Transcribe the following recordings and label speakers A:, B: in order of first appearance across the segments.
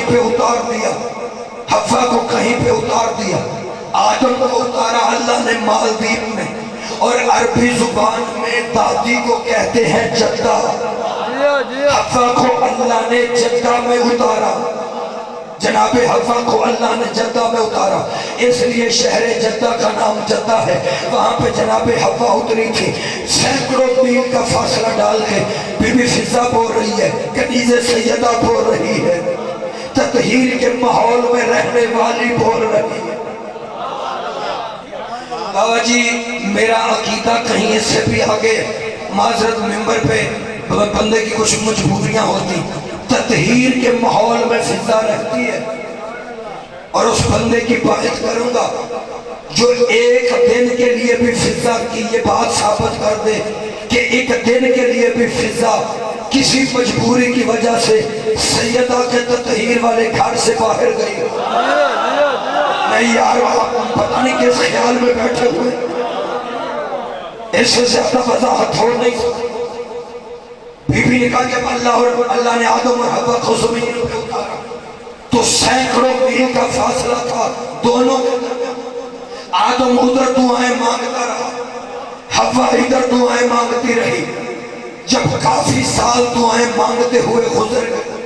A: کہیں پہ اتار دیا، حوا کو کہیں پہ اتار دیا، آدم کو اتارا اللہ نے مالدیپ میں، اور عربی زبان میں دادی کو کہتے ہیں جدہ، حوا کو اللہ نے جدہ میں اتارا، جناب حوا کو اللہ نے جدہ میں اتارا، اس لیے شہر جدہ کا نام جدہ ہے۔ وہاں پہ جناب حوا اتری تھی، سینکڑوں میل کا فاصلہ ڈال کے بی بی فضا بول رہی ہے، کنیز سیدہ بول رہی ہے، تطہیر کے ماحول میں رہنے والی بول رہی ہے۔ بابا جی میرا عقیدہ کہیں اس سے بھی آگے، معذرت ممبر پہ بندے کی کچھ مجبوریاں ہوتی، تطہیر کے ماحول میں فضا رہتی ہے، اور اس بندے کی بات کروں گا جو ایک دن کے لیے بھی فضا کی یہ بات ثابت کر دے کہ ایک دن کے لیے بھی فضا کسی مجبوری کی وجہ سے سیدہ کے تطہیر والے گھر سے باہر گئی۔ نہیں یار آپ پتہ نہیں کس خیال میں بیٹھے ہوئے، اس سے زیادہ وضاحت ہو نہیں سکتی۔ بی بی نے کہا جب اللہ نے آدم اور حوا کو زمین پہ اتارا تو سینکڑوں میل کا فاصلہ تھا دونوں کے درمیان۔ آدم ادھر دعائیں مانگتا رہا، حوا ادھر دعائیں مانگتی رہی۔ جب کافی سال دعائیں مانگتے ہوئے گزر گئے،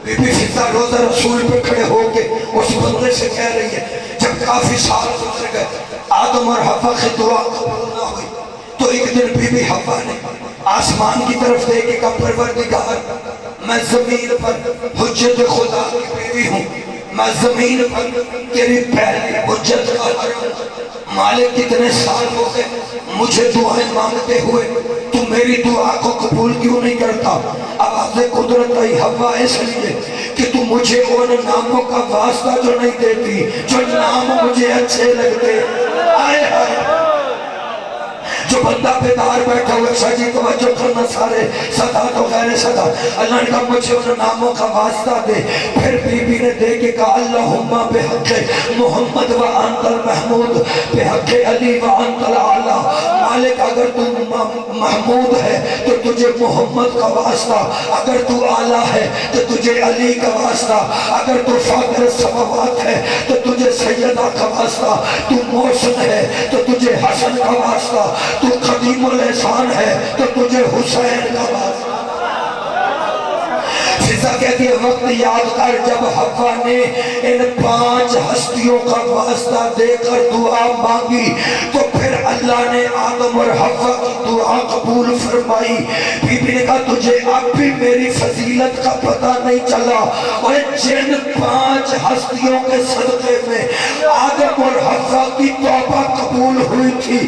A: بی بی فضا روضہ رسول پہ کھڑے ہو کے اس بندے سے کہہ رہی ہے، جب کافی سال گزر گئے آدم اور حوا کی دعا قبول نہ ہوئی، تو ایک دن بی بی حوا نے آسمان کی طرف دیکھے کہ پروردگار میں زمین پر حجت خدا کی بیوی ہوں، میں زمین پر تیری پہلی حجت کا حرم، مالک کتنے سال ہو گئے مجھے دعائیں مانگتے ہوئے، تو میری دعا کو قبول کیوں نہیں کرتا؟ آواز قدرت آئی حوا اس لیے کہ تو مجھے ان ناموں کا واسطہ جو نہیں دیتی جو نام مجھے اچھے لگتے۔ آئے آئے جو بندہ بیدار بیٹھا ہوئے شاہی توجہ کرنا سارے صدا تو غیر صدا، اللہ نے کہا مجھے ان ناموں کا واسطہ دے۔ پھر بی بی نے دے کے کہا اللہم بحق محمد و انت المحمود بحق علی و انت العالی، مالک اگر تو محمود ہے تو تجھے محمد کا واسطہ، اگر تو اعلیٰ ہے تو تجھے علی کا واسطہ، اگر تو فاطر السماوات ہے تو تجھے سیدہ کا واسطہ، تو محسن ہے تو تجھے حسن کا واسطہ، تو قدیم الاحسان ہے تو تجھے حسین کا واسطہ۔ فضا کہتی ہے وقت یاد کر جب حوا نے ان 5 ہستیوں کا واسطہ دے کر دعا مانگی تو پھر اللہ نے آدم اور حوا کی دعا قبول فرمائی۔ بی بی نے کہا تجھے اب بھی میری فضیلت کا پتہ نہیں چلا، اور جن 5 ہستیوں کے صدقے میں آدم اور حوا کی توبہ قبول ہوئی تھی،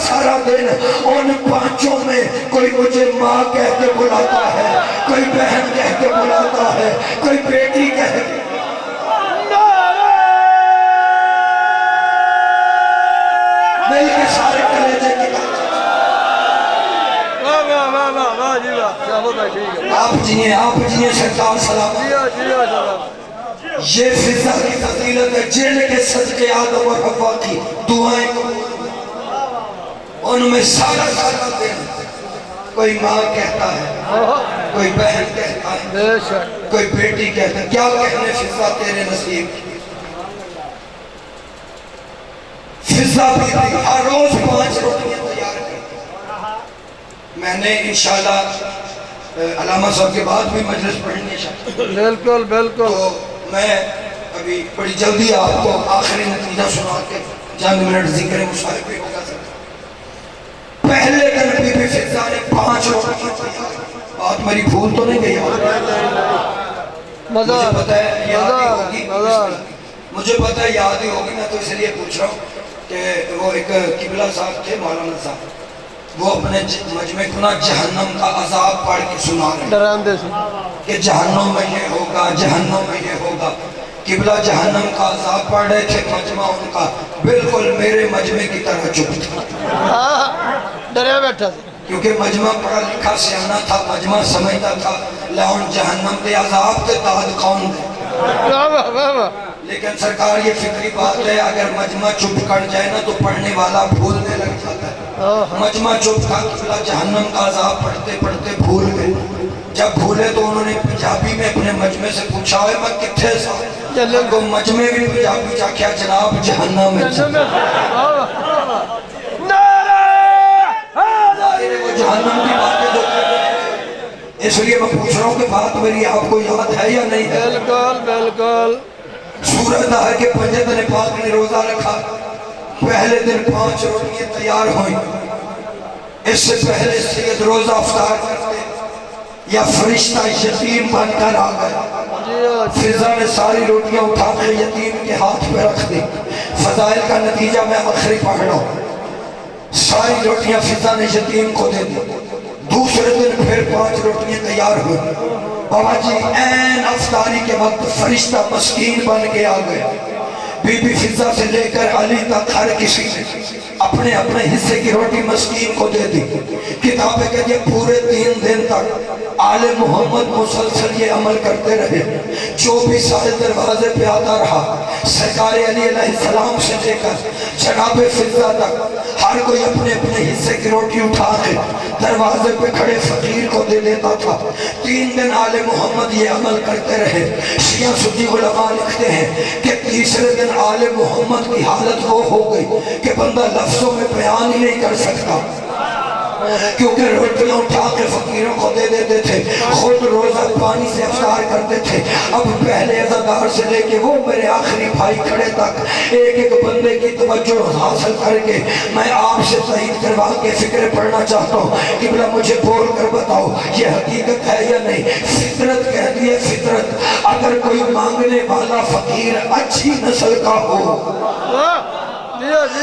A: سارا دن ان 5 میں کوئی مجھے ماں کہہ کے بلاتا ہے، کوئی بہن کہہ کے بلاتا ہے، کوئی بیٹی کہہ کے، مل کے سارے کلیجے کی آپ جیئے سرکار سلام۔ یہ فضا کی فضیلت ہے جن کے صدقے آدم اور حوا کی دعائیں ان میں سارا دن کوئی ماں کہتا ہے، کوئی بہن کہتا ہے، کوئی بیٹی کہتا ہے، کیا کہنے فضا تیرے نصیب کی۔ فضا بھی ہر روز 5 روٹیاں تیار کی۔ میں نے انشاءاللہ علامہ صاحب کے بعد بھی مجلس پڑھنی ہے،
B: بالکل
A: تو میں ابھی بڑی جلدی آپ کو آخری نتیجہ سنا کے چند منٹ ذکر مصاحبے ہوگا۔ پہلے دن بی بی فضا نے 5 روٹیاں تیار کی۔ بات میری بھول تو نہیں گئی؟ مجھے پتہ ہے یاد ہی ہوگی، مجھے پتہ ہے یاد ہی ہوگی، میں تو اس لیے پوچھ رہا ہوں کہ وہ ایک قبلہ صاحب تھے مولانا صاحب، وہ اپنے مجمع کنا جہنم کا عذاب پڑھ کے سنا رہے ہیں کہ جہنم میں یہ ہوگا، جہنم میں یہ ہوگا۔ قبلہ جہنم کا عذاب پڑھ رہے تھے، مجمع ان کا بالکل میرے مجمع کی طرح چپ تھا،
B: ڈریا بیٹھا تھا،
A: کیونکہ مجمع پڑھا لکھا سیانہ تھا، مجمع سمجھتا تھا لہن جہنم دے عذاب تے داد کون دے۔ لیکن سرکار یہ فکری بات ہے، اگر مجمع چپ کر جائے نا تو پڑھنے والا بھولنے لگ جاتا ہے۔ مجمع چپ تھا، قبلہ جہنم کا عذاب پڑھتے پڑھتے بھول گئے۔ جب بھولے تو انہوں نے پنجابی میں اپنے مجمع سے پوچھا ہے میں کتھے سا کو مجمع بھی پنجابی جا کیا جناب جہنم میں وہ جہنم کی باتیں جو اس لیے میں پوچھ رہا ہوں کہ بات میری آپ کو یاد ہے یا نہیں ہے؟
B: بالکل
A: سورہ دہر کے پنجے دن پاک نے روزہ رکھا، پہلے دن 5 روٹیاں تیار ہوئیں، اس سے پہلے سید روزہ افطار کرتے یا فرشتہ یتیم بن کر آ گیا، فضا نے ساری روٹیاں اٹھا کے یتیم کے ہاتھ پہ رکھ دی۔ فضائل کا نتیجہ میں آخری پڑھ رہا ہوں، ساری روٹیاں فضا نے یتیم کو دے دی۔ دوسرے دن پھر 5 روٹیاں تیار ہوئی، بابا جی این افطاری کے وقت فرشتہ مسکین بن کے آ گیا، بی بی فضا سے لے کر علی تک ہر کسی نے اپنے اپنے حصے کی روٹی مسکین کو دے دی۔ کتابیں کہتے ہیں پورے 3 دن تک آل محمد مسلسل یہ عمل کرتے رہے، جو بھی سارے دروازے پہ آتا رہا سرکار علی علیہ السلام سے لے کر جناب فضا تک ہر کوئی اپنے اپنے حصے کی روٹی اٹھا کے دروازے پہ کھڑے فقیر کو دے دیتا تھا۔ 3 دن آل محمد یہ عمل کرتے رہے۔ شیعہ سنی علماء لکھتے ہیں کہ تیسرے دن آل محمد کی حالت وہ ہو گئی کہ بندہ لفظوں میں بیان ہی نہیں کر سکتا، کیونکہ روٹیاں اٹھا کے فقیروں کو دے دیتے تھے، خود روزہ پانی سے افطار کرتے تھے۔ اب پہلے عزادار سے لے کے وہ میرے آخری بھائی کھڑے تک ایک ایک بندے کی توجہ حاصل کر کے میں آپ سے تائید کروا کے فکر پڑھنا چاہتا ہوں۔ قبلہ مجھے بول کر بتاؤ یہ حقیقت ہے یا نہیں؟ فطرت کہتی ہے، فطرت اگر کوئی مانگنے والا فقیر اچھی نسل کا ہو،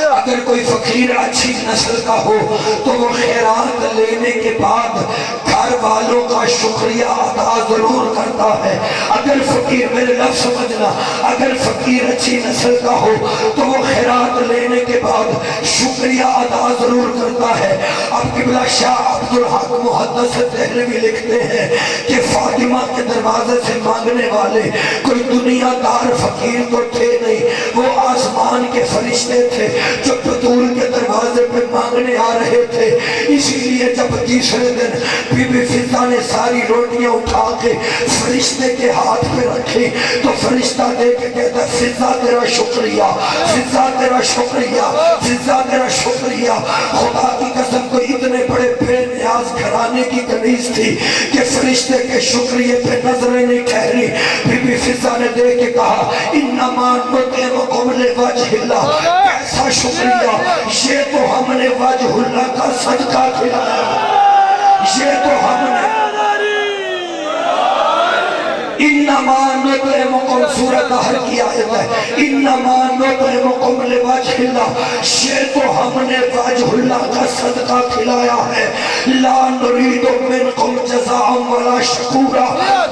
A: اگر کوئی فقیر اچھی نسل کا ہو تو وہ خیرات لینے کے بعد گھر والوں کا شکریہ ادا ضرور کرتا ہے۔ اگر فقیر، میرے لفظ سمجھنا، اگر فقیر اچھی نسل کا ہو تو وہ خیرات لینے کے بعد شکریہ ادا ضرور کرتا ہے۔ اب قبلہ شاہ عبدالحق محدث دہلوی لکھتے ہیں کہ فاطمہ کے دروازے سے مانگنے والے کوئی دنیا دار فقیر تو تھے نہیں، وہ آسمان کے فرشتے تھے جو بطول کے دروازے پہ مانگنے آ رہے تھے۔ اسی لیے جب تیسرے دن بی بی فضا نے ساری روٹیاں اٹھا کے فرشتے کے ہاتھ پہ رکھی تو فرشتہ دے کے کہتا فضا تیرا شکریہ، فضا تیرا شکریہ، فضا تیرا شکریہ۔ خدا کی قسم کو اتنے بڑے بے نیاز گھرانے کی کنیز تھی کہ فرشتے کے شکریہ پہ نظریں نہیں ٹھہری۔ بی بی فضا نے دے کے کہا انما نطعمکم لوجہ اللہ، کیسا شکریہ، یہ تو ہم نے وجہ اللہ کا صدقہ کھلایا، یہ تو ہم نے انما نطعمکم، سورہ دہر کی آیت ہے، انما نطعمکم لوجہ اللہ، یہ تو ہم نے وجہ اللہ کا صدقہ کھلایا ہے، لا نرید منکم جزاء ولا شکورا،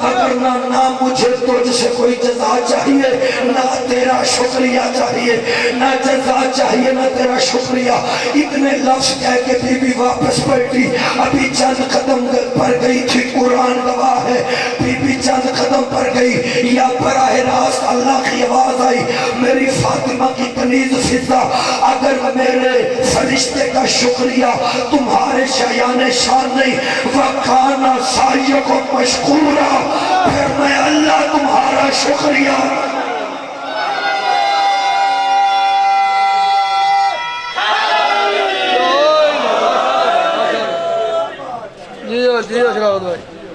A: وگرنہ نہ مجھے تجھ سے کوئی جزا چاہیے نہ تیرا شکریہ چاہیے، نہ جزا چاہیے نہ تیرا شکریہ۔ اتنے لفظ کہہ کے بی بی واپس پلٹی، ابھی چند قدم پر گئی تھی، قرآن گواہ ہے، بی بی چند قدم پر گئی یا براہ راست اللہ کی آواز آئی میری فاطمہ کی کنیز فضا، اگر میرے فرشتے کا شکریہ تمہارے شایان شان نہیں، وَقَانَ سَعْيُكُمْ مَشْكُورًا، پھر میں اللہ تمہارا شکریہ۔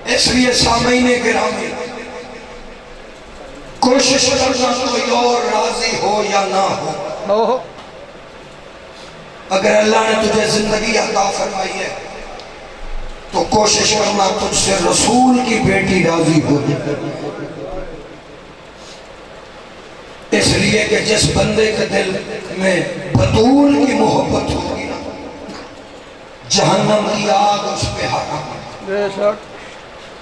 A: اس لیے سامعین گرامی کوشش کرنا کوئی اور راضی ہو یا نہ ہو، اگر اللہ نے تجھے زندگی عطا فرمائی ہے تو کوشش کرنا تجھ سے رسول کی بیٹی راضی ہو جائے۔ اس لیے کہ جس بندے کے دل میں بطول کی محبت ہوگی نا، جہنم کی آگ اس پہ حرام ہے۔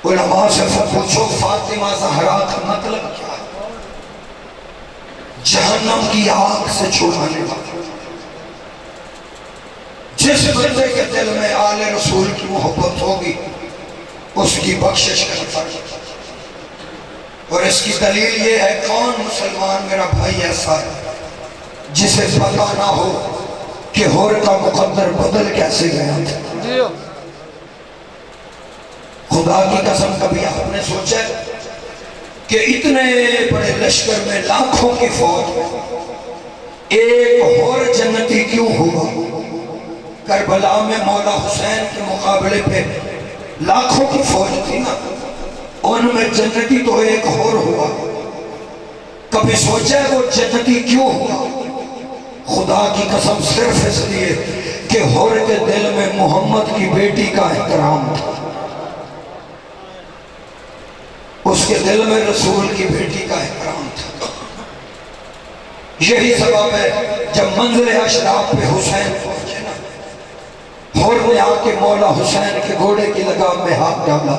A: علماء سے پوچھو فاطمہ زہرا کا مطلب کیا ہے؟ جہنم کی آگ سے چھڑانے والا۔ جس بندے کے دل میں آل رسول کی محبت ہوگی اس کی بخشش کرتا ہے۔ اور اس کی دلیل یہ ہے، کون مسلمان میرا بھائی ایسا ہے جسے پتہ نہ ہو کہ حور کا مقدر بدل کیسے گیا تھا؟ خدا کی قسم کبھی آپ نے سوچا ہے کہ اتنے بڑے لشکر میں لاکھوں کی فوج ایک اور جنتی کیوں ہوا؟ کربلا میں مولا حسین کے مقابلے پہ لاکھوں کی فوج تھی نا، ان میں جنتی تو ایک اور ہوا۔ کبھی سوچا ہے وہ جنتی کیوں ہوا؟ خدا کی قسم صرف اس لیے کہ ہور کے دل میں محمد کی بیٹی کا احترام تھا، اس کے دل میں رسول کی بیٹی کا احترام تھا۔ یہی سبب ہے جب منزل اشراف پہ حسین پہنچے نا، ہور نے آ کے مولا حسین کے گھوڑے کی لگام میں ہاتھ ڈالا۔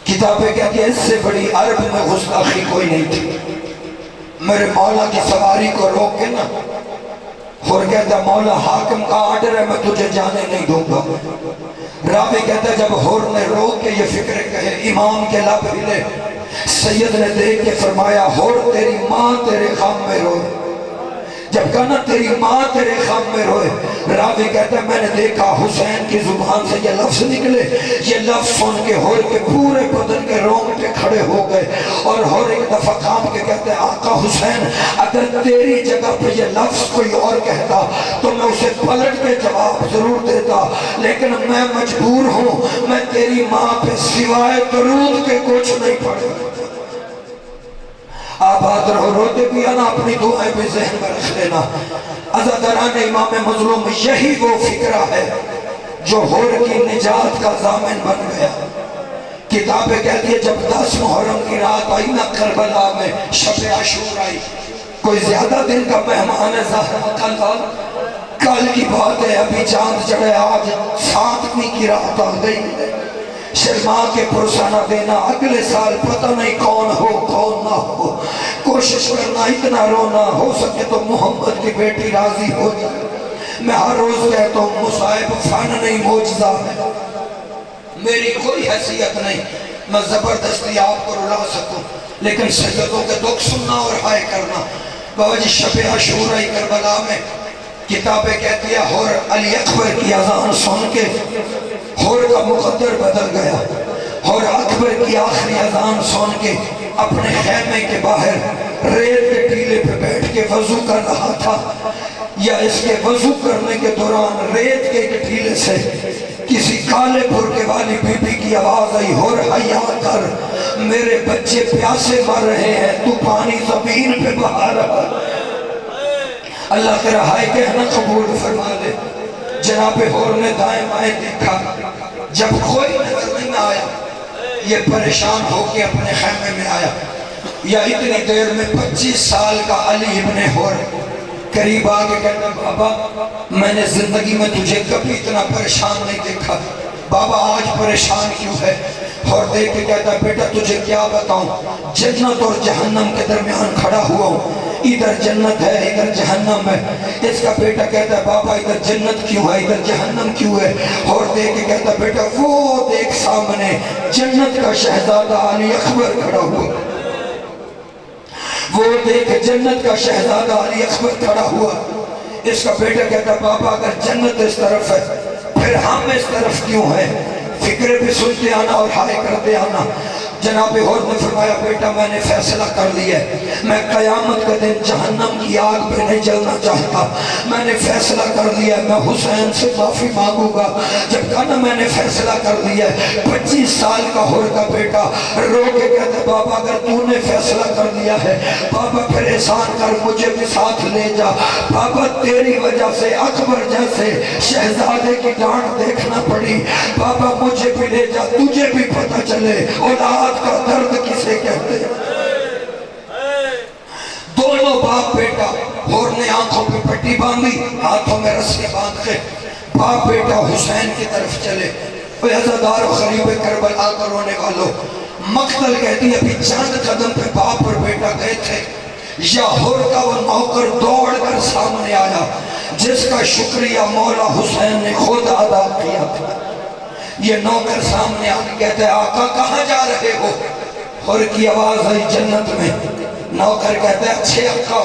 A: کتابیں کہتی ہیں اس سے بڑی عرب میں گستاخی کوئی نہیں تھی۔ میرے مولا کی سواری کو روک کے نا، ہور کہتا مولا حاکم کا آرڈر ہے، میں تجھے جانے نہیں دوں گا۔ راوی کہتا ہے جب ہور نے روک کے یہ فکر کہے، امام کے لب ہلے، سید نے دیکھ کے فرمایا ہور تیری ماں تیرے غم میں روئے۔ جب کہا نا تیری ماں تیرے غم میں روئے، راوی کہتا ہے میں نے دیکھا حسین کی زبان سے یہ لفظ نکلے، یہ لفظ سن کے ہور کے پورے بدن کے رونگٹے کھڑے ہو گئے، اور ہور ایک دفعہ کام کے کہتے ہیں آقا حسین اگر تیری جگہ پہ یہ لفظ کوئی اور کہتا تو میں اسے پلٹ کے جواب ضرور دیتا، لیکن میں مجبور ہوں، میں تیری ماں پہ سوائے درود کے کچھ نہیں پڑھتا۔ آباد رہو، روتے بھی آنا، اپنی دعائیں بھی ذہن میں رکھ لینا۔ عزاداران امام مظلوم، یہی وہ فکرہ ہے جو ہور کی نجات کا ضامن بن گیا۔ کتابیں کہتی ہے جب 10 محرم کی رات آئی نا کربلا میں، شب عاشور آئی، کوئی زیادہ دن کا مہمان ہے زہرا کل کی بات ہے، ابھی چاند چڑھے، آج 7ویں کی رات آ گئی۔ شرما کے پرسانہ دینا، اگلے سال پتہ نہیں کون ہو کون نہ ہو، کوشش کرنا اتنا رونا ہو سکے تو محمد کی بیٹی راضی ہو جائے۔ میں ہر روز کہتا ہوں مصائب فن نہیں معجزہ ہے، میری کوئی حیثیت نہیں میں زبردستی آپ کو رلا سکوں، لیکن سیدوں کے دکھ سننا اور ہائے کرنا۔ بابا جی شب عاشور آئی کربلا میں، کتابیں کہتی ہے ہور علی اکبر کی اذان سن کے ہور کا مقدر بدل گیا، ہور اکبر کی آخری اذان سن کے اپنے خیمے کے باہر ریت کے ٹیلے پہ بیٹھ کے وضو کر رہا تھا، یا اس کے وضو کرنے کے دوران ریت کے ایک ٹیلے سے کسی کالے برقعے والی بی بی کی آواز آئی ہور حیا کر، میرے بچے پیاسے مر رہے ہیں، تو پانی زمین پہ بہا رہا۔ اللہ تیرا ہائے کہنا قبول فرما لے۔ جناب ہور نے دائیں بائیں دیکھا، جب کوئی نظر نہیں آیا یہ پریشان ہو کے اپنے خیمے میں آیا، یا اتنی دیر میں 25 سال کا علی ابن ہور قریب آگے کہتا بابا میں نے زندگی میں تجھے کبھی اتنا پریشان نہیں دیکھا، بابا آج پریشان کیوں ہے؟ اور دیکھ کے کہتا بیٹا تجھے کیا بتاؤں، جنت اور جہنم کے درمیان کھڑا ہوا ہوں، ادھر جنت ہے ادھر جہنم ہے۔ اس کا بیٹا کہتا ہے بابا ادھر جنت کیوں ہے ادھر جہنم کیوں ہے؟ اور دیکھ کے کہتا بیٹا وہ دیکھ سامنے جنت کا شہزادہ علی اکبر کھڑا ہوا، وہ دیکھ جنت کا شہزادہ علی اکبر کھڑا ہوا۔ اس کا بیٹا کہتا بابا اگر جنت اس طرف ہے پھر ہم اس طرف کیوں ہیں؟ فکرے بھی سنتے آنا اور ہائے کرتے آنا۔ جناب ہور نے فرمایا بیٹا میں نے فیصلہ کر لیا ہے، میں قیامت کا دن جہنم کی آگ پہ نہیں جلنا چاہتا، میں نے فیصلہ کر لیا ہے میں حسین سے معافی مانگوں گا۔ جب کہا میں نے فیصلہ کر لیا ہے، 25 سال کا ہور کا بیٹا رو کے کہتا بابا اگر تو نے فیصلہ کر لیا ہے بابا پھر احسان کر مجھے بھی ساتھ لے جا، بابا تیری وجہ سے اکبر جیسے شہزادے کی ڈانٹ دیکھنا پڑی، بابا مجھے بھی لے جا تجھے بھی پتہ چلے اولاد کا درد کسے کہتے ہیں۔ دونوں باپ بیٹا ہور نے آنکھوں پہ پٹی باندھی، ہاتھوں میں رسی باندھ کے باپ بیٹا حسین کی طرف چلے۔ اے عزادار و غریب کربلا کا رونے والوں، مقتل کہتی ہے ابھی چند قدم پہ باپ اور بیٹا گئے تھے، یا ہور کا وہ نوکر دوڑ کر سامنے آیا جس کا شکریہ مولا حسین نے خود ادا کیا تھا۔ یہ نوکر سامنے آنے کہتے ہیں آقا کہاں جا رہے ہو؟ ہور کی آواز آئی جنت میں۔ نوکر کہتے ہیں اچھے آقا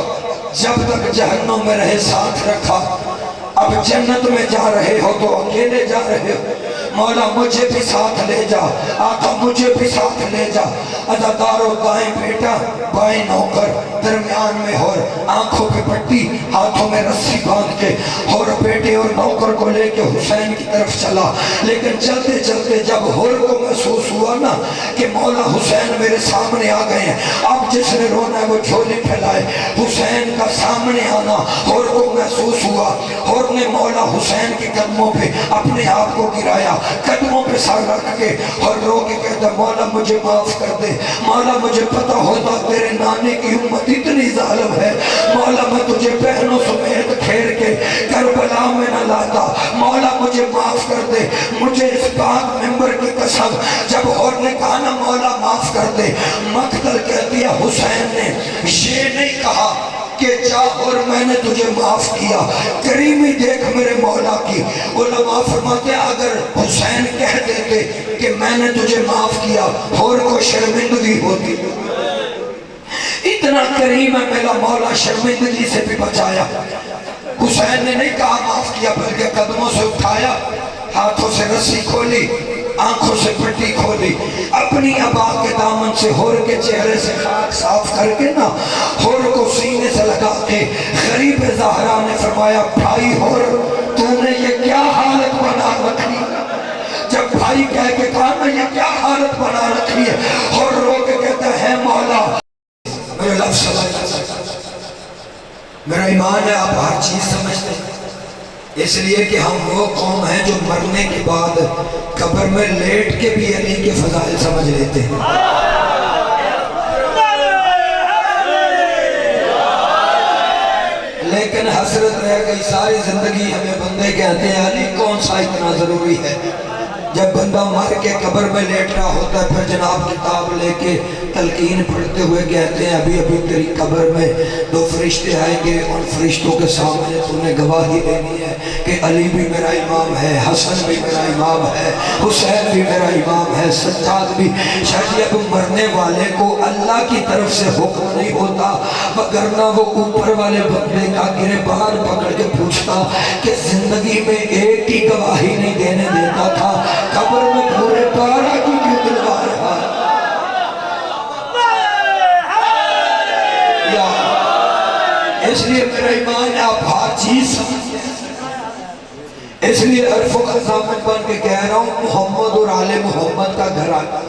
A: جب تک جہنم میں رہے ساتھ رکھا، اب جنت میں جا رہے ہو تو اکیلے جا رہے ہو؟ مولا مجھے بھی ساتھ لے جا، آقا مجھے بھی ساتھ لے جا۔ عزادارو دائیں بیٹا بائیں نوکر، درمیان میں ہور، آنکھوں پہ پٹی ہاتھوں میں رسی باندھ کے ہور بیٹے اور نوکر کو لے کے حسین کی طرف چلا۔ لیکن چلتے چلتے جب ہور کو محسوس ہوا نا کہ مولا حسین میرے سامنے آ گئے ہیں، اب جس نے رونا ہے وہ جھولی پھیلائے۔ حسین کا سامنے آنا ہور کو محسوس ہوا، ہور نے مولا حسین کے قدموں پہ اپنے آپ کو گرایا، قدموں پہ سر رکھ کے اور رو کے کہتا مولا مجھے معاف کر دے، مولا مجھے پتا ہوتا تیرے نانے کی امت اتنی ظالم ہے، مولا میں تجھے بہنوں سمیت کھیر کے کربلا میں نہ لاتا، مولا مجھے معاف کر دے۔ مجھے اس پاک ممبر کی قسم، جب اور نے کہا نا مولا معاف کر دے، مقتل کہہ دیا حسین نے یہ نہیں کہا کہ جا اور میں نے تجھے معاف کیا، کریمی دیکھ میرے مولا کی۔ علماء فرماتے ہیں اگر حسین کہہ دیتے کہ میں نے تجھے معاف کیا اور کو شرمندگی ہوتی، اتنا کریم ہے میرا مولا، شرمندگی سے بھی بچایا۔ حسین نے نہیں کہا معاف کیا، بلکہ قدموں سے اٹھایا، ہاتھوں سے رسی کھولی، آنکھوں سے پٹی کھولی، اپنی ابا کے دامن سے ہور کے چہرے سے خاک صاف کر کے نا ہور کو سینے سے لگا کے غریب زہرا نے فرمایا بھائی ہور تو نے یہ کیا حالت بنا رکھی ہے؟ جب بھائی کہہ کے کہا نا یہ کیا حالت بنا رکھی ہے، ہور رو کے کہتا ہے مولا میرے لفظ میرا ایمان ہے، آپ ہر چیز سمجھتے ہیں، اس لیے کہ ہم وہ قوم ہیں جو مرنے کے بعد قبر میں لیٹ کے بھی علی کے فضائل سمجھ لیتے ہیں۔ لیکن حسرت رہ گئی، ساری زندگی ہمیں بندے کہتے ہیں علی کون سا اتنا ضروری ہے۔ جب بندہ مر کے قبر میں لیٹ رہا ہوتا ہے، پھر جناب کتاب لے کے تلقین پڑھتے ہوئے کہتے ہیں ابھی ابھی تیری قبر میں دو فرشتے آئیں گے، ان فرشتوں کے سامنے تو نے گواہی دینی ہے کہ علی بھی میرا امام ہے، حسن بھی میرا امام ہے، حسین بھی میرا امام ہے، سجاد بھی۔ شاید اب مرنے والے کو اللہ کی طرف سے حکم نہیں ہوتا، وگرنہ وہ اوپر والے بندے کا گریبان پکڑ کے پوچھتا کہ زندگی میں ایک کی گواہی نہیں دینے دیتا تھا، قبر میں پورے 12 کی کیوں دلوا رہا ہے؟ اس لیے میرا ایمان ہے آپ ہر چیز سمجھتے ہیں، اس لیے عرف و خزامت بن کے کہہ رہا ہوں محمد اور آل محمد کا گھرانہ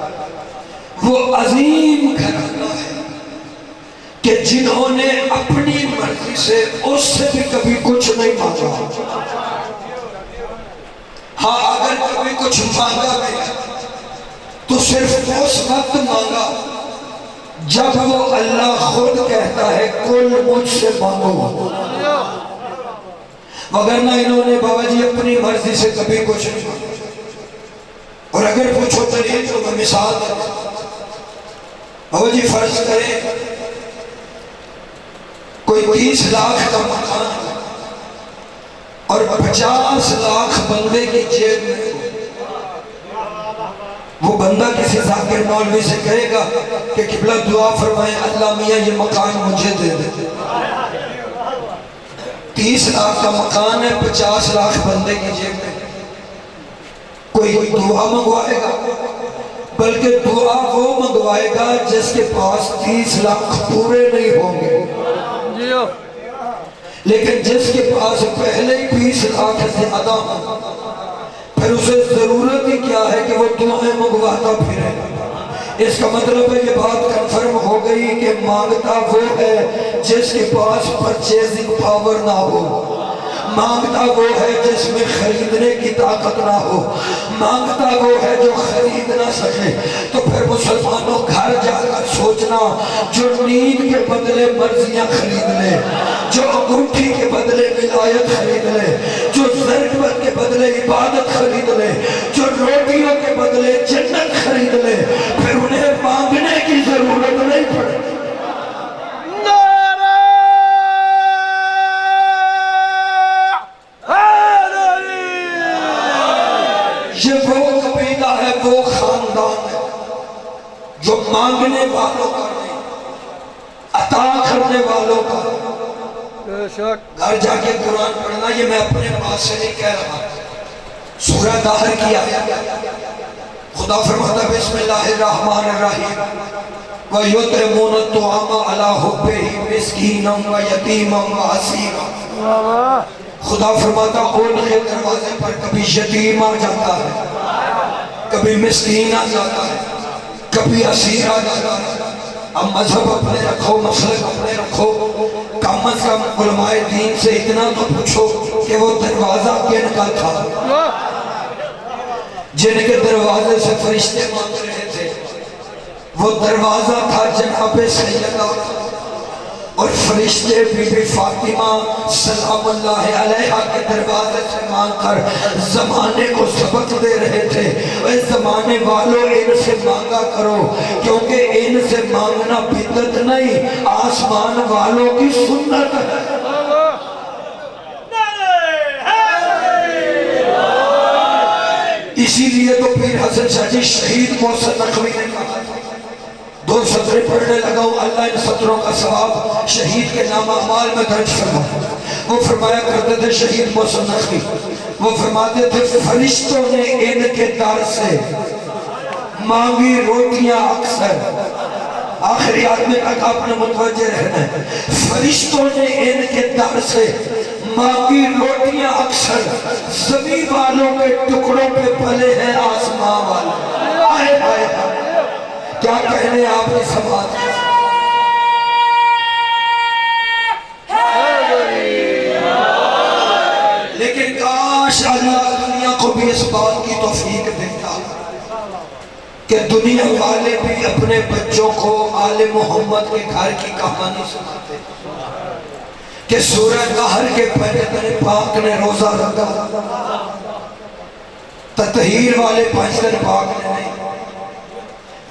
A: وہ عظیم گھرانہ ہے کہ جنہوں نے اپنی مرضی سے اس سے بھی کبھی کچھ نہیں مانگا۔ ہاں اگر کبھی کچھ مانگا بھی تو صرف اس وقت مانگا جب وہ اللہ خود کہتا ہے کل مجھ سے مانگو، وگرنہ انہوں نے بابا جی اپنی مرضی سے کبھی کچھ نہیں مانگا۔ اور اگر پوچھو چلیے تو میں مثال دوں، بابا جی فرض کریں کوئی 30 لاکھ کا مکان اور 50 لاکھ بندے کی جیب میں، وہ بندہ کسی ذاکر مولوی سے کہے گا کہ قبلہ دعا فرمائیں اللہ میاں یہ مکان مجھے دے دے۔ 30 لاکھ کا مکان ہے، 50 لاکھ بندے کی جیب میں، کوئی دعا منگوائے گا؟ بلکہ دعا وہ منگوائے گا جس کے پاس 30 لاکھ پورے نہیں ہوں گے، لیکن جس کے پاس پہلے ہی 20 لاکھ زیادہ ہوں، پھر اسے ضرورت ہی کیا ہے کہ وہ دعائیں منگواتا پھرے۔ اس کا مطلب ہے یہ بات کنفرم ہو گئی کہ مانگتا وہ ہے جس کے پاس پرچیزنگ پاور نہ ہو، مانگتا وہ ہے جس میں خریدنے کی طاقت نہ ہو، مانگتا وہ ہے جو خرید نہ سکے۔ تو پھر مسلمانوں گھر جا کر سوچنا، جو نیند کے بدلے مرضیاں خرید لے، جو انگوٹھی کے بدلے ولایت خرید لے، جو ضرورت کے بدلے عبادت خرید لے، جو روٹیوں کے بدلے جنت خرید لے، پھر انہیں مانگنے کی ضرورت نہیں پڑے۔ یہ وہ قبیلہ ہے، وہ خاندان ہے جو مانگنے والوں کا نہیں، عطا کرنے والوں کا۔ گھر جا کے قرآن پڑھنا، یہ میں اپنے پاس سے نہیں کہہ رہا، سورہ دہر کی آیت خدا فرماتا ہے بسم اللہ الرحمن الرحیم وَيُطْعِمُونَ الطَّعَامَ عَلَىٰ حُبِّهِ مِسْكِينًا وَيَتِيمًا وَأَسِيرًا۔ خدا فرماتا ان کے دروازے پر کبھی یتیم آ جاتا ہے، کبھی مسکین آ جاتا ہے، کبھی اسیر آ جاتا ہے۔ اب مذہب اپنے رکھو، مسلک اپنے رکھو، کم از کم علماء دین سے اتنا تو پوچھو کہ وہ دروازہ کن کا تھا جن کے دروازے سے فرشتے مانگ رہے تھے؟ وہ دروازہ تھا جناب سیدہ اور فرشتے بی بی فاطمہ سلام اللہ علیہا کے دروازے سے مانگ کر زمانے کو سبق دے رہے تھے۔ اے زمانے والوں ان سے مانگا کرو، کیونکہ ان سے مانگنا بدعت نہیں، آسمان والوں کی سنت ہے۔ اسی لیے تو پیر حسن شاہ جی شہید محسن نقوی نے کہا، 2 سطریں پڑھنے لگا ہوں، اللہ ان سطروں کا ثواب شہید کے نام اعمال میں درج فرما۔ وہ فرمایا کرتے تھے شہید محسن نقوی، وہ فرماتے تھے فرشتوں نے ان کے در سے مانگی روٹیاں اکثر، آخری آدمی تک آپ نے متوجہ رہنا ہے، فرشتوں نے ان کے در سے مانگی روٹیاں اکثر، زمین والوں کے ٹکڑوں پہ پلے ہیں آسمان والے۔ آئے آئے کیا کہنے آپ نے سماعت کی؟ لیکن کاش اللہ دنیا کو بھی اس بات کی توفیق دیتا کہ دنیا والے بھی اپنے بچوں کو آل محمد کے گھر کی کہانی سناتے کہ سورہ دہر کے پہلے پاک نے روزہ رکھا، تطہیر والے 5 دن پاک نے نہیں،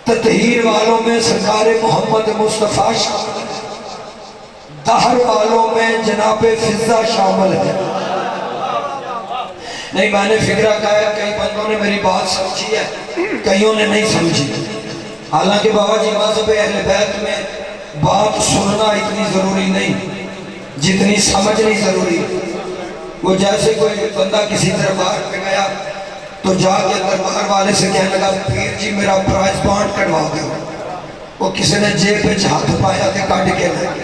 A: تطہیر والوں میں سرکار محمد مصطفیٰ شامل ہے، دہر والوں میں جناب فضہ شامل ہے۔ نہیں، میں نے فکرہ کہا ہے کئی بندوں نے میری بات سمجھی ہے، کئیوں نے نہیں سمجھی۔ حالانکہ بابا جی مذہب اہل بیت میں بات سننا اتنی ضروری نہیں جتنی سمجھنی ضروری۔ وہ جیسے کوئی بندہ کسی دربار پہ گیا تو جا کے دربار والے سے کہنے لگا پیر جی میرا پرائز بانڈ کٹوا دو۔ وہ کسی نے جیب پہ ہاتھ پایا تھے کاٹ کے لگے،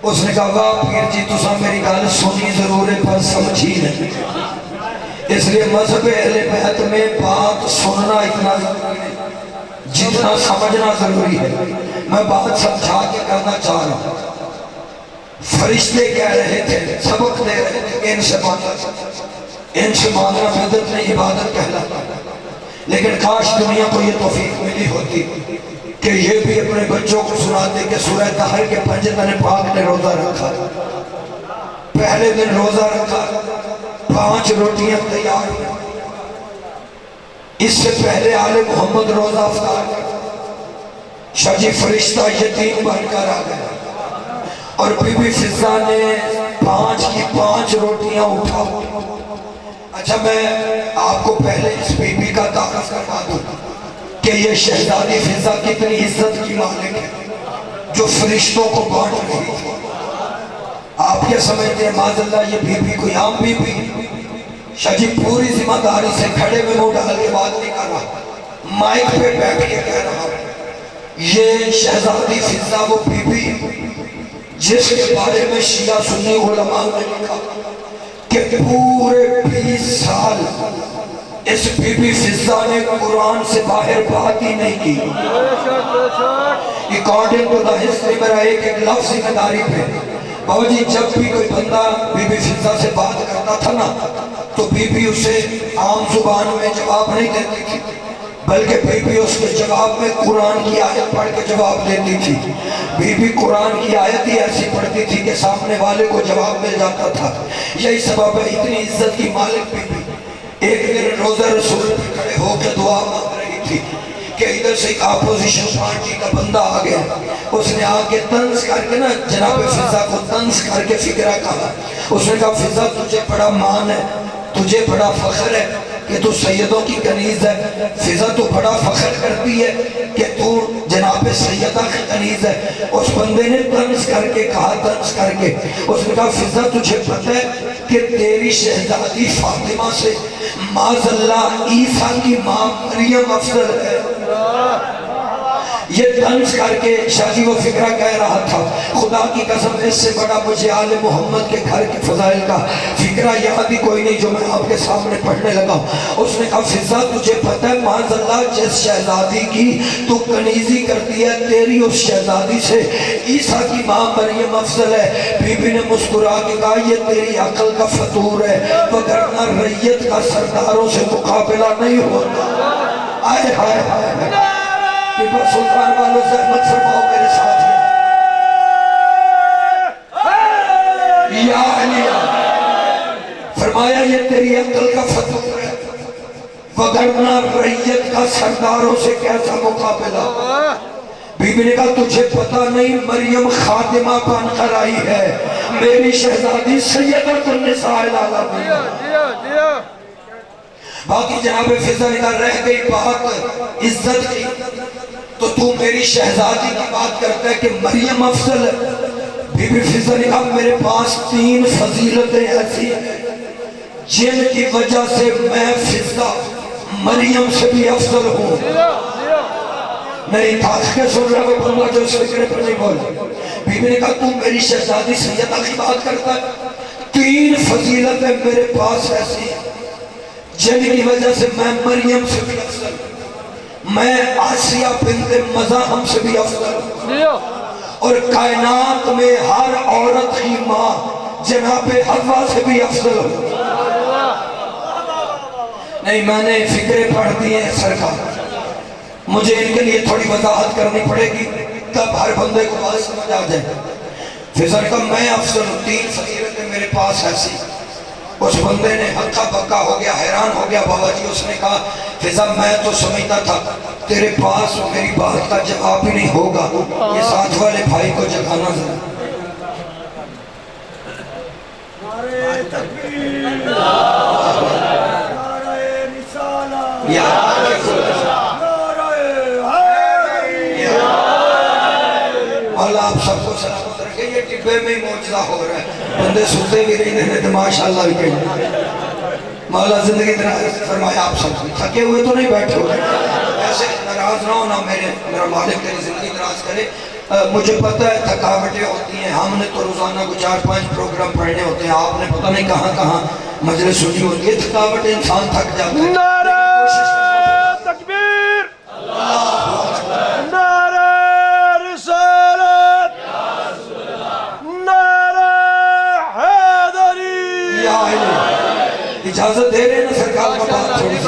A: اس نے کہا واہ پیر جی تساں میری گل سنی ضرور ہے پر سمجھی نہیں۔ اس لیے مذہب اہل بیت میں بات سننا اتنا ضروری نہیں جتنا سمجھنا ضروری ہے۔ میں بات سمجھا کے کرنا چاہ رہا ہوں۔ فرشتے کہہ رہے تھے، سبق دے رہے تھے کہ ان سے مانگنا بدعت نہیں عبادت کہلاتا، لیکن کاش دنیا کو یہ توفیق ملی ہوتی کہ یہ بھی اپنے بچوں کو سناتے کہ سورہ دہر کے 5 دن پاک نے روزہ رکھا، پہلے دن روزہ رکھا، 5 روٹیاں تیار ہوئی، اس سے پہلے آل محمد روزہ افطار کرتا، شاہ جی فرشتہ یتیم بن کر آ گیا اور بی بی فضہ نے 5 کی 5 روٹیاں اٹھا۔ اچھا میں آپ کو پہلے اس بی بی کا تعارف کروا دوں کہ یہ شہزادی فضہ کتنی عزت کی مالک ہے جو فرشتوں کو بانٹ رہی تھی۔ آپ کیا سمجھتے ہیں معاذ اللہ یہ بی بی کوئی عام بی بی؟ شاہ جی پوری ذمہ داری سے کھڑے میں منہ ڈال کے بات نہیں کر رہا، مائک پہ بیٹھ کے کہہ رہا یہ شہزادی فضہ وہ بی بی جس کے بارے میں شیعہ سنی علماء نے لکھا کہ پورے 20 سال اس بی بی فضہ نے قرآن سے باہر بات ہی نہیں کی۔ اکارڈنگ ٹو دا ہسٹری میرا ایک لفظ ذمہ داری پہ بابا جی جب بھی کوئی بندہ بی بی فضہ سے بات کرتا تھا نا تو بی بی اسے عام زبان میں جواب نہیں دیتی تھی، بلکہ بی بی اس کے جواب میں قرآن کی آیت پڑھ کے جواب دیتی تھی۔ بی بی قرآن کی آیت ہی ایسی پڑھتی تھی کہ سامنے والے کو جواب مل جاتا تھا۔ یہی سبب ہے اتنی عزت کی مالک بی بی ایک دن روزہ رسول پہ کھڑے ہو کے دعا مانگ رہی تھی کہ ادھر سے ایک اپوزیشن پارٹی کا بندہ آ گیا، اس نے آ کے طنز کر کے نا جناب فضہ کو طنز کر کے فکرہ کہا۔ اس نے کہا فضہ تجھے بڑا مان ہے، تجھے بڑا فخر ہے کہ تو سیدوں کی کنیز ہے، فضہ تو بڑا فخر کرتی ہے کہ تو جناب سیدہ کی کنیز ہے۔ اس بندے نے طنز کر کے کہا، طنز کر کے اس نے کہا فضہ تجھے پتہ ہے کہ تیری شہزادی فاطمہ سے معاذ اللہ عیسیٰ کی ماں مریم افضل ہے۔ یہ طنز کر کے شادی و فکرہ کہہ رہا تھا۔ خدا کی قسم اس سے بڑا مجھے آل محمد کے گھر کے فضائل کا فکرہ یاد ہی کوئی نہیں جو میں آپ کے سامنے پڑھنے لگا ہوں۔ اس نے کہا فضا تجھے پتہ ہے معاذ اللہ جس شہزادی کی تو کنیزی کرتی ہے تیری اس شہزادی سے عیسیٰ کی ماں مریم افضل ہے۔ بی بی نے مسکرا کے کہا یہ تیری عقل کا فطور ہے وگرنہ ریت کا سرداروں سے مقابلہ نہیں ہوتا۔ آئے ہائے ہائے ٹیپو سلطان والوں زحمت فرماؤ میرے ساتھ یا علی فرمایا یہ تیری عقل کا فطور ہے وگرنہ ریت کا سرداروں سے کیسا مقابلہ۔ بی بی نے کہا تجھے پتہ نہیں مریم خاتمہ بن کر آئی ہے میری شہزادی سیدۃ النساء العالمین۔ باقی جناب فضا نے کہا رہ گئی بات عزت کی تو میری شہزادی کی بات کرتا ہے کہ مریم افضل ہے۔ بی بی فضا نے کہا میرے پاس 3 فضیلتیں ایسی ہیں جن کی وجہ سے میں فضا مریم سے بھی افضل ہوں۔ نہیں تاخ کے سن رہا وہ بندہ جو اس فکرے پر نہیں بول۔ بی بی نے کہا تو میری شہزادی سیدہ کی بات کرتا ہے 3 فضیلتیں میرے پاس ایسی ہیں جن کی وجہ سے میں مریم سے بھی افضل ہوں، میں آسیہ بنت مزاحم سے بھی افضل ہوں، اور کائنات میں ہر عورت کی ماں جناب حوا سے بھی افضل ہوں۔ نہیں میں نے فکرے پڑھ دی ہیں سرکار، مجھے ان کے لیے تھوڑی وضاحت کرنی پڑے گی تب ہر بندے کو بات سمجھ آ جائے۔ فضل کا میں افضل ہوں 3 فضیلتیں میرے پاس ایسی۔ اس بندے نے ہکا بکا ہو گیا حیران ہو گیا بابا جی۔ اس نے کہا فضا میں تو سمجھتا تھا تیرے پاس میری بات کا جواب ہی نہیں ہوگا، یہ ساتھ والے بھائی کو جگانا ذرا۔ نعرہ تکبیر، نعرہ رسالہ، مولا آپ سب کو سلامت رکھے۔ یہ ٹبے میں ہی معجزہ ہو رہا ہے، بندے سوتے بھی نہیں دینے تو ماشاءاللہ بھی کہیں۔ مولا زندگی دراز فرمایا آپ سب تھکے ہوئے تو نہیں بیٹھے ہوئے، ایسے ناراض نہ ہونا میرا مالک تیری زندگی دراز کرے۔ مجھے پتہ ہے تھکاوٹیں ہوتی ہیں، ہم نے تو روزانہ کو 4-5 پروگرام پڑھنے ہوتے ہیں، آپ نے پتہ نہیں کہاں کہاں مجلس سنی ہوتی ہے، تھکاوٹیں انسان تھک جاتا ہے۔
B: نعرہ تکبیر، نعرہ رسالت، نعرہ حیدری۔
A: یا علی اجازت دے رہے ہیں نا سرکار کا بات تھوڑی سی،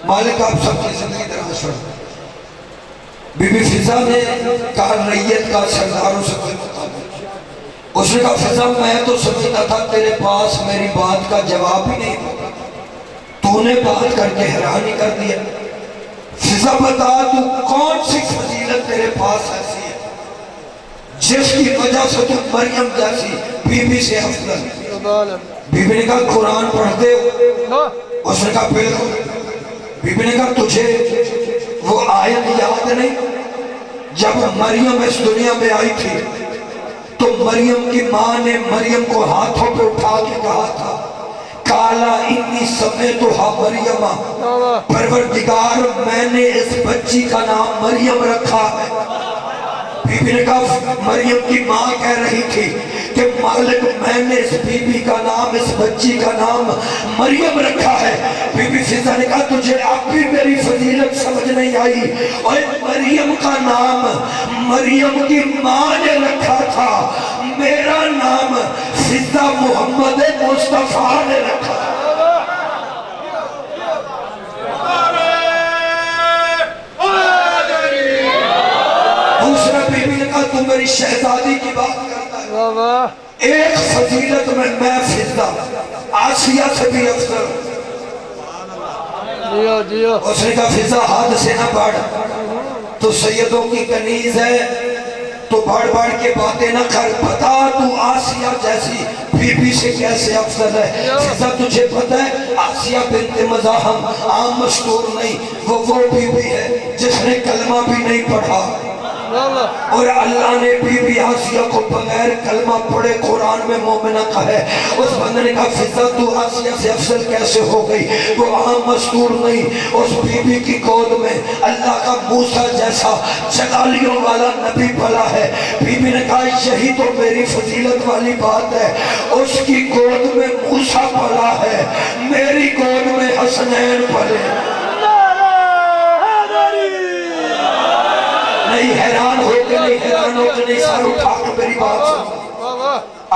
A: مالک آپ سب کی زندگی دراز فرمائے۔ بی بی فضا نے کہا ریت کا سرداروں سے کوئی مقابلہ۔ اس نے کہا فضا میں تو سمجھتا تھا تیرے پاس میری بات کا جواب ہی نہیں ہوگا، تو نے بات کر کے حیرانی کر دیا۔ فضا بتا تو کون سی فضیلت تیرے پاس ایسی ہے جس کی وجہ سے تو مریم جیسی بی بی سے افضل۔ بی بی نے کہا قرآن پڑھتے ہو؟ اس نے کہا بالکل۔ بی بی نے کہا تجھے وہ آیت یاد نہیں جب مریم اس دنیا میں آئی تھی تو مریم کی ماں نے مریم کو ہاتھوں پہ اٹھا کے کہا تھا کالا انی سمیتھا مریم، پروردگار میں نے اس بچی کا نام مریم رکھا ہے۔ بی بی نے کہا مریم کی ماں کہہ رہی تھی کہ مالک میں نے اس بی بی کا نام اس بچی کا نام مریم رکھا ہے۔ بی بی فضا نے کہا تجھے اب بھی میری فضیلت سمجھ نہیں آئی، اور مریم کا نام مریم کی ماں نے رکھا تھا، میرا نام فضا محمد مصطفیٰ نے رکھا۔ دوسرا بی بی نے کہا تم میری شہزادی کی بات کرتا ہے، ایک فضیلت میں فضا آسیہ سے بھی افضل ہوں۔ اس نے کہا فضا حد سے نہ بڑھ، تو سیدوں کی کنیز ہے تو بڑھ بڑھ کے باتیں نہ کر، بتا تو آسیہ جیسی بی بی سے کیسے افضل ہے۔ فضا تجھے پتہ ہے آسیہ بنت مزاحم عام مشہور نہیں، وہ بی بی ہے جس نے کلمہ بھی نہیں پڑھا، اور اللہ نے بی بی آسیہ کو بغیر کلمہ پڑھے قرآن میں مومنہ کہا ہے۔ اس بندے نے کہا فضہ تو آسیہ سے افضل کیسے ہو گئی؟ وہ عام مستور نہیں، اس بی بی کی گود میں اللہ کا موسیٰ جیسا جلالیوں والا نبی پلا ہے۔ بی بی نے کہا یہی تو میری فضیلت والی بات ہے، اس کی گود میں موسیٰ پلا ہے، میری گود میں حسنین پلے۔ نہیں حیران ہو کے نہیں، حیران ہو کے نہیں، سر اٹھا کے میری بات سن۔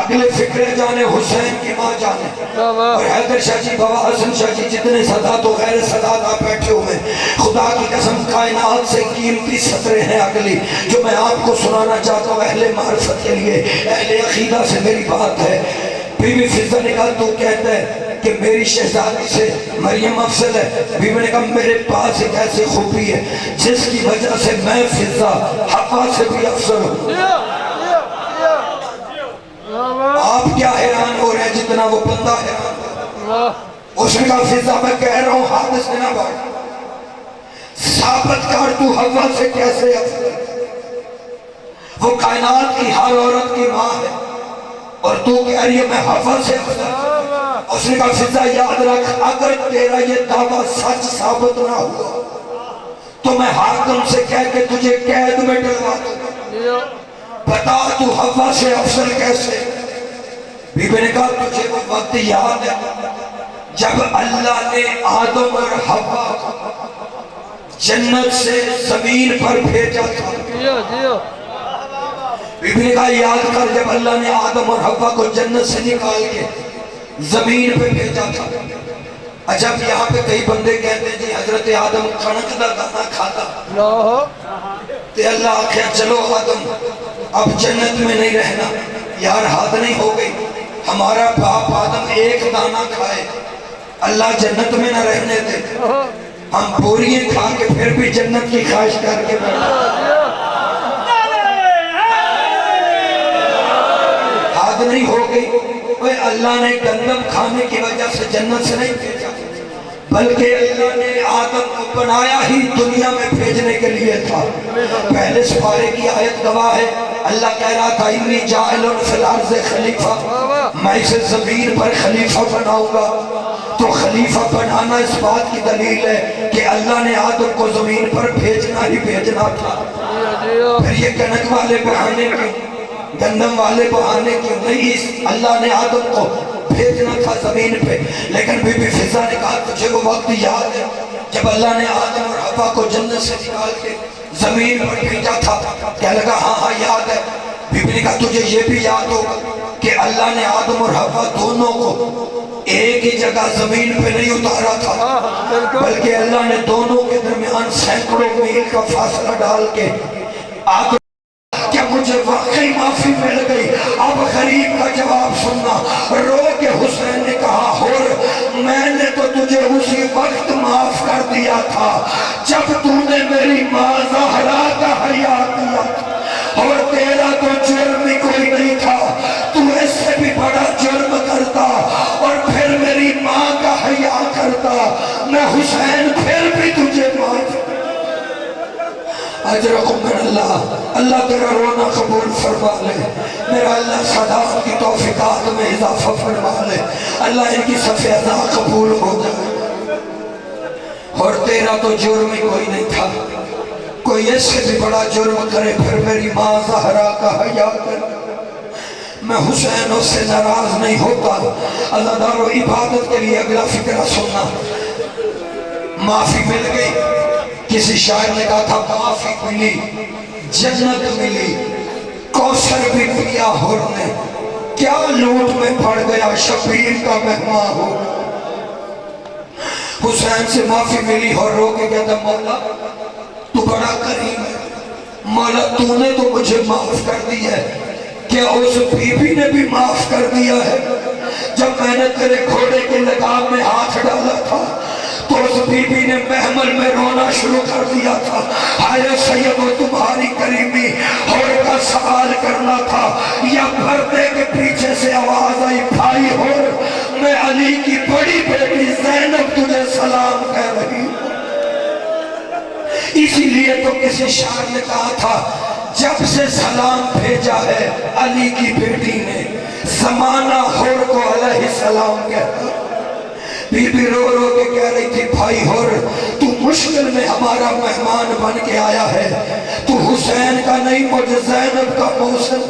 A: اگلے فکرے جانے، حسین کی ماں جانے، اور حیدر شاہ جی، بابا حسن شاہ جی، جتنے سادات و غیر سادات آپ بیٹھے ہوئے، خدا کی قسم کائنات سے قیمتی سطریں ہیں اگلی جو میں آپ کو سنانا چاہتا ہوں اہل معرفت کے لیے، اہل عقیدہ سے میری بات ہے۔ بی بی فضہ نے کہا تو کہتا ہے کہ میری شہزادی سے مریم افضل ہے؟ بی بی نے کہا میرے پاس ایک ایسی خوبی ہے جس کی وجہ سے میں فضہ حوا سے بھی افضل ہوں۔ آپ کیا حیران ہو رہے ہیں جتنا وہ بندہ حیران؟ اس نے کہا فضہ میں کہہ رہا ہوں حادث سے نہ بات، ثابت کر تو حوا سے کیسے افضل؟ وہ کائنات کی ہر عورت کی ماں ہے اور تو کہہ رہی ہے میں حوا سے افضل۔ اس نے کہا فضہ یاد رکھ اگر تیرا یہ دعویٰ سچ ثابت نہ ہوا تو میں حاکم سے کہہ کے تجھے قید میں ڈلوا دوں، بتا تو حوا سے افضل کیسے؟ بی بی نے کہا تجھے وہ وقت یاد ہے جب اللہ نے آدم اور حوا جنت سے زمین پر بھیجا تھا؟ بی بی نے کہا یاد کر جب اللہ نے آدم اور حوا کو جنت سے نکال کے زمین پہ بھیجا تھا۔ عجب یہاں پہ کئی بندے کہتے ہیں جی حضرت آدم کھنک دا دانا کھاتا، تے اللہ آخیا چلو آدم اب جنت میں نہیں رہنا، یار حد نہیں ہو گئی، ہمارا باپ آدم ایک دانا کھائے اللہ جنت میں نہ رہنے دے، ہم پوریاں کھا کے پھر بھی جنت کی خواہش کر کے بیٹھے، حد نہیں ہو گئی۔ اللہ نے گندم کھانے کی وجہ سے جنت سے نہیں بھیجا، بلکہ اللہ نے آدم کو بنایا ہی دنیا میں بھیجنے کے لیے تھا۔ پہلے سپارے کی آیت گواہ ہے، اللہ کہہ رہا تھا انی جاعل فی الارض خلیفہ، میں اسے زمین پر خلیفہ بناؤں گا۔ تو خلیفہ بنانا اس بات کی دلیل ہے کہ اللہ نے آدم کو زمین پر بھیجنا ہی بھیجنا تھا۔ پھر یہ کنک والے بہانے کیوں، گندم والے بہانے کیوں نہیں؟ اللہ نے آدم کو بھیجنا تھا زمین پہ۔ لیکن بی بی فضہ نے کہا تجھے وہ وقت یاد ہے جب اللہ نے آدم اور حوا کو جنت سے نکال کے زمین پر بھیجا تھا؟ کہنے لگا ہاں ہاں یاد ہے۔ بی بی نے کہا تجھے یہ بھی یاد ہوگا کہ اللہ نے آدم اور حوا دونوں کو ایک ہی جگہ زمین پہ نہیں اتارا تھا، بلکہ اللہ نے دونوں کے درمیان سینکڑوں میل کا فاصلہ ڈال کے آدم کیا مجھے واقعی معافی مل گئی؟ اب غریب کا جواب سننا۔ رو کے حسین نے کہا ہور میں نے تو تجھے اسی وقت معاف کر دیا تھا جب تو نے میری ماں زہرا کا حیا کیا تھا، اور تیرا تو جرم ہی کوئی نہیں تھا، تو اس سے بھی بڑا جرم کرتا اور پھر میری ماں کا حیا کرتا، میں حسین پھر بھی تجھے معاف کرتا۔ اجرکم من اللہ، اللہ تیرا رونا قبول فرما لے، میرا اللہ صداقت کی توفیقات میں اضافہ فرما لے، اللہ ان کی صفحہ ادا قبول ہو جائے۔ اور تیرا تو جرم ہی کوئی نہیں تھا، کوئی اس سے بھی بڑا جرم کرے پھر میری ماں زہرا کا حیا کر، میں حسین اس سے ناراض نہیں ہوتا۔ اللہ دارو عبادت کے لیے اگلا فکرہ سننا۔ معافی مل گئی، کسی شاعر نے کہا تھا معافی ملی جنت ملی، کوثر بھی پیا ہور نے، کیا لوٹ میں پڑ گیا شبیر کا مہمان ہو۔ حسین سے معافی ملی اور رو کے کہتا مولا تو بڑا کریم ہے، مولا تو نے تو مجھے معاف کر دی ہے، کیا اس بی بی نے بھی معاف کر دیا ہے؟ جب میں نے تیرے گھوڑے کے لگام میں ہاتھ ڈالا تھا تو اس بی بی نے محمل میں رونا شروع کر دیا تھا، ہائے سید وہ تمہاری کریمی، اور کا سوال کرنا تھا یا پردے کے پیچھے سے آواز آئی بھائی ہور میں علی کی بڑی بیٹی زینب تجھے سلام کہہ رہی ہوں۔ اسی لیے تو کسی شاعر نے کہا تھا جب سے سلام بھیجا ہے علی کی بیٹی نے، زمانہ ہور کو علیہ السلام کہتا۔ بی بی رو رو کے کہہ رہی تھی بھائی ہور تو مشکل میں ہمارا مہمان بن کے آیا ہے، تو حسین کا نہیں مجھے زینب کا موسم۔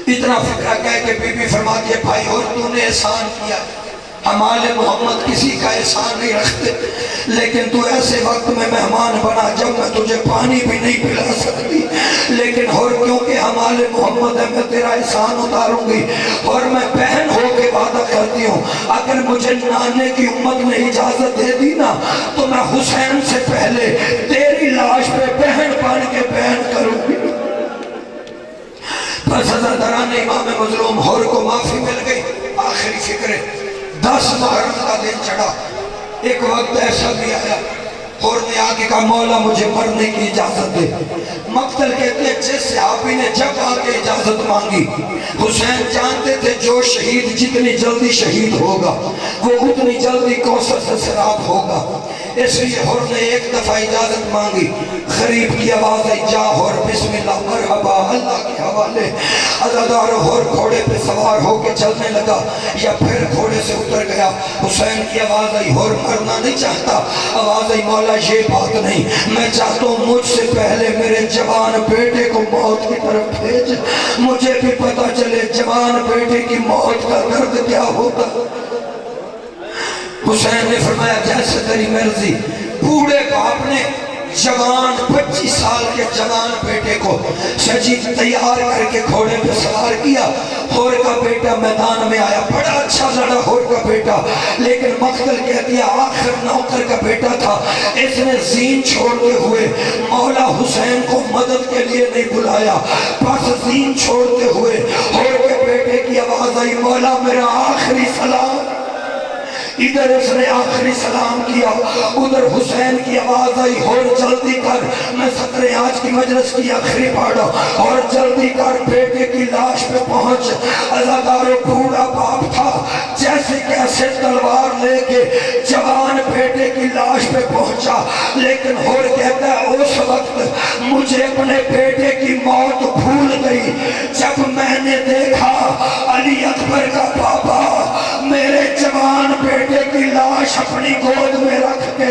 A: اتنا فکرہ کہہ کے بی بی فرماتی ہے بھائی ہور تو نے احسان کیا، ہمارے محمد کسی کا احسان نہیں رکھتے، لیکن تو ایسے وقت میں مہمان بنا جب میں تجھے پانی بھی نہیں پلا سکتی، لیکن اور کیونکہ ہمارے محمد ہے میں تیرا احسان اتاروں گی، اور میں بہن ہو کے وعدہ کرتی ہوں اگر مجھے نانے کی امت نے اجازت دے دی نا تو میں حسین سے پہلے تیری لاش پہ بہن بن کے بہن کروں گی۔ بس حضرت دران امام مظلوم ہور کو معافی مل گئی۔ آخری فکر 10 محرم کا دن چڑھا، ایک وقت ایسا بھی آیا ہور نے آگے کہا مولا مجھے مرنے کی اجازت دے۔ مقتل کہتے ہیں جس صحابی نے جب آگے اجازت مانگی، حسین جانتے تھے جو شہید جتنی جلدی شہید ہوگا وہ اتنی جلدی کوثر سے سراب ہوگا، اس لیے ہور نے ایک دفعہ اجازت مانگی۔ غریب کی آواز آئی جا ہور بسم اللہ مرحبا اللہ کے حوالے۔ عزادار ہور گھوڑے پہ سوار ہو کے چلنے لگا یا پھر گھوڑے سے اتر گیا۔ حسین کی آواز آئی ہور مرنا نہیں چاہتا، آواز آئی مولا یہ بات نہیں، میں چاہتا ہوں مجھ سے پہلے میرے جوان بیٹے کو موت کی طرف بھیج، مجھے بھی پتا چلے جوان بیٹے کی موت کا درد کیا ہوتا۔ حسین نے فرمایا جیسے تیری مرضی۔ بوڑھے باپ نے جوان 25 سال کے جوان بیٹے کو سجی تیار کر کے گھوڑے پہ سوار کیا۔ ہور کا بیٹا میدان میں آیا، بڑا اچھا لڑا ہور کا بیٹا، لیکن مقتل کہتی ہے آخر نوکر کا بیٹا تھا، اس نے زین چھوڑتے ہوئے مولا حسین کو مدد کے لیے نہیں بلایا، بس زین چھوڑتے ہوئے ہور کے بیٹے کی آواز آئی مولا میرا آخری سلام۔ ادھر اس نے آخری سلام کیا، ادھر حسین کی آواز آئی اور جلدی کر، میں ستر آج کی مجلس کی آخری پاڑا، اور جلدی کر بیٹے کی لاش پہ پہنچ۔ عزادار بوڑھا باپ تھا، جیسے کیسے تلوار لے کے جوان بیٹے کی لاش پہ پہنچا، لیکن اور کہتا ہے اس وقت مجھے اپنے بیٹے کی موت بھول گئی جب میں نے دیکھا علی اکبر کا بابا میرے جوان بیٹے کی لاش اپنی گود میں رکھ کے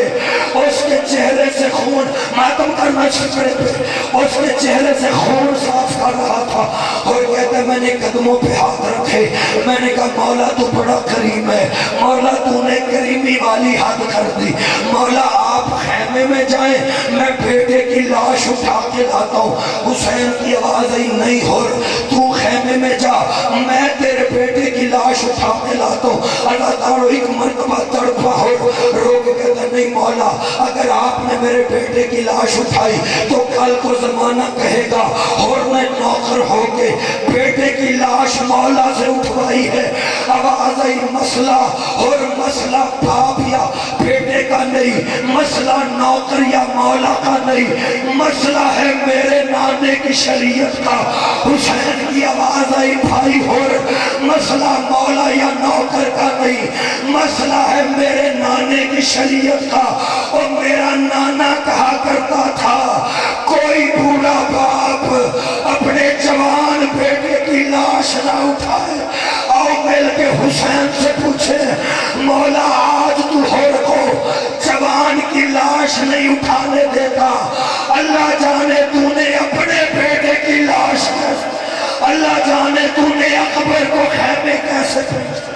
A: اس کے چہرے سے خون ماتم کرنا چھکڑے پہ اس کے چہرے سے خون صاف کر رہا تھا، اور کہتا ہے میں نے قدموں پہ ہاتھ رکھے، میں نے کہا مولا تو بڑا کریم ہے، مولا تو نے کریمی والی حد کر دی، مولا آپ خیمے میں جائیں میں بیٹے کی لاش اٹھا کے لاتا ہوں۔ حسین کی آواز آئی نہیں ہو تو خیمے میں جا، میں تیرے بیٹے کی لاش اٹھا کے لاتا ہوں۔ اللہ تعالیٰ ایک مرتبہ تڑپا ہو رو کے کہتا نہیں مولا اگر آپ نے میرے بیٹے کی لاش اٹھائی تو کل کو زمانہ کہے گا اور میں نوکر ہو کے بیٹے کی لاش مولا سے اٹھوائی ہے۔ آواز آئی مسئلہ اور مسئلہ باپ یا بیٹے کا نہیں، مسئلہ نوکر یا مولا کا نہیں، مسئلہ ہے میرے نانے کی شریعت کا۔ حسین کی آواز آئی بھائی اور مسئلہ مولا یا نوکر کا نہیں، مسئلہ ہے میرے نانے کی شریعت کا۔ اور میرا نانا کہا کرتا تھا کوئی بوڑھا باپ اپنے جوان بیٹے کی لاش نہ اٹھائے، آؤ مل کے حسین سے پوچھے مولا آج تو ہور کو جوان کی لاش نہیں اٹھانے دیتا، اللہ جانے تو نے اپنے بیٹے کی لاش، اللہ جانے تو نے اکبر کو خیمے کیسے پہنچا۔